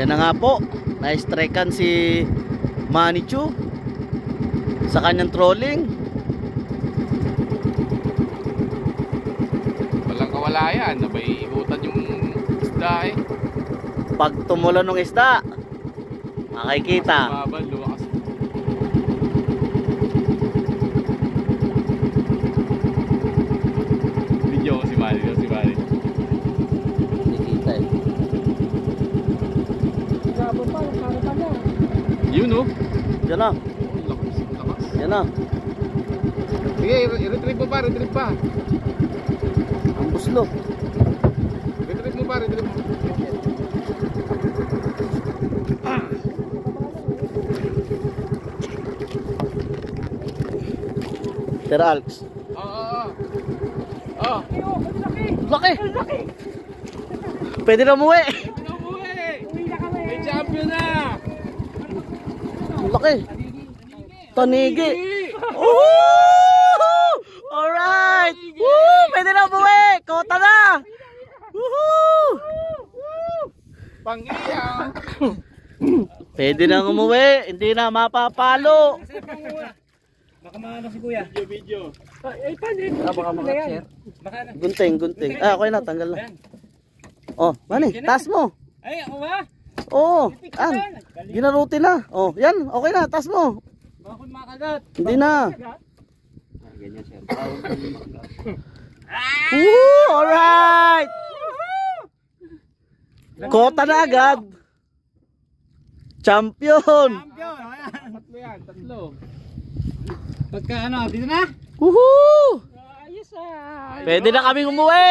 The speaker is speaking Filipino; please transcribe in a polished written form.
Yan na nga po, na-strikean si Manny Chu sa kanyang trolling. Walang kawala yan, nabay ikutan yung isda eh. Pag tumulo ng isda, makikita. Babal, luwakas. Video ko si Manny, si Manny. Nakikita eh. Yun oh. Yan na, Lakas, lakas. yan na. Sige, i-retrieve mo pa, retrieve pa. Ang buslo. Retrieve mo pa, retrieve mo. Sir Alex. Oh. Laki! Pwede na umuwi. May champion na! Laki! Tanigi! Woohoo! Alright! Woo! Pwede na umuwi! Kota na! Woohoo! Pang-iya! Pwede na umuwi! Hindi na mapapalo! Baka maano si kuya. Video. Ay, paano? Baka makashare. Baka na. Gunting, gunting. Okay na, tanggal na. Oh, Manny, taas mo. Ay, ako ba? Oo, ginaruti na. Oh, yan, okay na, taas mo. Baka kung makagat. Hindi na. Ganyan siya. Woo! Alright! Kota na agad. Champion! Champion! Tatlo yan, tatlo. Pagka ano, dito na? Woohoo! Ayos ah! Pwede na kaming umuwi.